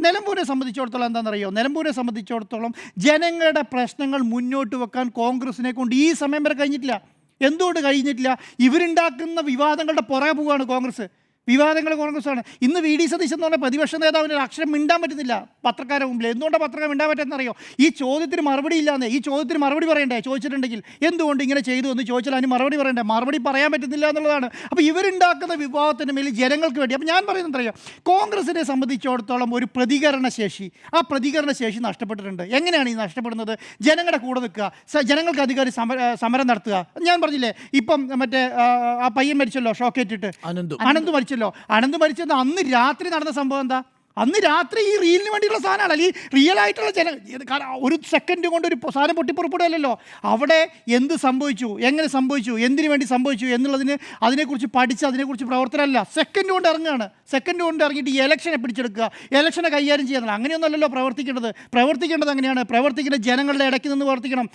നിലമ്പൂരിനെ സംബന്ധിച്ചിടത്തോളം എന്താണെന്നറിയോ? നിലമ്പൂരിനെ സംബന്ധിച്ചിടത്തോളം ജനങ്ങളുടെ പ്രശ്നങ്ങൾ മുന്നോട്ട് വെക്കാൻ കോൺഗ്രസിനെ കൊണ്ട് ഈ സമയം വരെ കഴിഞ്ഞിട്ടില്ല. എന്തുകൊണ്ട് കഴിഞ്ഞിട്ടില്ല? ഇവരുണ്ടാക്കുന്ന വിവാദങ്ങളുടെ പുറകെ പോവുകയാണ് കോൺഗ്രസ്. വിവാദങ്ങൾ കോൺഗ്രസ്സാണ്. ഇന്ന് വി ഡി സതീശൻ എന്ന് പറഞ്ഞാൽ പ്രതിപക്ഷ നേതാവിന് ഒരു അക്ഷരം മിണ്ടാൻ പറ്റുന്നില്ല പത്രക്കാരുടെ മുമ്പിൽ. എന്തുകൊണ്ടാണ് പത്രക്കാർ മിണ്ടാൻ പറ്റുന്നറിയോ? ഈ ചോദ്യത്തിന് മറുപടി ഇല്ലാന്നേ. ഈ ചോദ്യത്തിന് മറുപടി പറയണ്ടേ? ചോദിച്ചിട്ടുണ്ടെങ്കിൽ എന്തുകൊണ്ട് ഇങ്ങനെ ചെയ്തു എന്ന് ചോദിച്ചാൽ അതിന് മറുപടി പറയണ്ടേ? മറുപടി പറയാൻ പറ്റുന്നില്ല എന്നുള്ളതാണ്. അപ്പോൾ ഇവരുണ്ടാക്കുന്ന വിവാദത്തിന് മേലിൽ ജനങ്ങൾക്ക് വേണ്ടി. അപ്പോൾ ഞാൻ പറയുന്നത് അറിയാം, കോൺഗ്രസിനെ സംബന്ധിച്ചിടത്തോളം ഒരു പ്രതികരണശേഷി, ആ പ്രതികരണശേഷി നഷ്ടപ്പെട്ടിട്ടുണ്ട്. എങ്ങനെയാണ് ഈ നഷ്ടപ്പെടുന്നത്? ജനങ്ങളുടെ കൂടെ നിൽക്കുക, ജനങ്ങൾക്ക് അധികാരി സമരം നടത്തുക. ഞാൻ പറഞ്ഞില്ലേ, ഇപ്പം മറ്റേ ആ പയ്യൻ മരിച്ചല്ലോ, ഷോക്കേറ്റിട്ട് അനന്ത് മരിച്ചല്ലോ. അനന്ത് മരിച്ചത് അന്ന് രാത്രി നടന്ന സംഭവം എന്താ? അന്ന് രാത്രി ഈ റീലിന് വേണ്ടിയുള്ള സാധനമാണ്. അല്ലെങ്കിൽ റിയൽ ആയിട്ടുള്ള ഒരു സെക്കൻഡ് കൊണ്ട് ഒരു സാധനം പൊട്ടിപ്പുറപ്പെടുകയല്ലോ. അവിടെ എന്ത് സംഭവിച്ചു, എങ്ങനെ സംഭവിച്ചു, എന്തിനു വേണ്ടി സംഭവിച്ചു എന്നുള്ളതിന് അതിനെക്കുറിച്ച് പഠിച്ച് അതിനെക്കുറിച്ച് പ്രവർത്തനമല്ല. സെക്കൻഡ് കൊണ്ട് ഇറങ്ങുകയാണ്. സെക്കൻഡ് കൊണ്ട് ഇറങ്ങിയിട്ട് ഈ ഇലക്ഷനെ പിടിച്ചെടുക്കുക, ഇലക്ഷനെ കൈകാര്യം ചെയ്യുന്നില്ല. അങ്ങനെയൊന്നുമല്ലല്ലോ പ്രവർത്തിക്കേണ്ടത്. പ്രവർത്തിക്കേണ്ടത് അങ്ങനെയാണ്. പ്രവർത്തിക്കേണ്ടത് ജനങ്ങളുടെ ഇടയ്ക്ക് നിന്ന് പ്രവർത്തിക്കണം.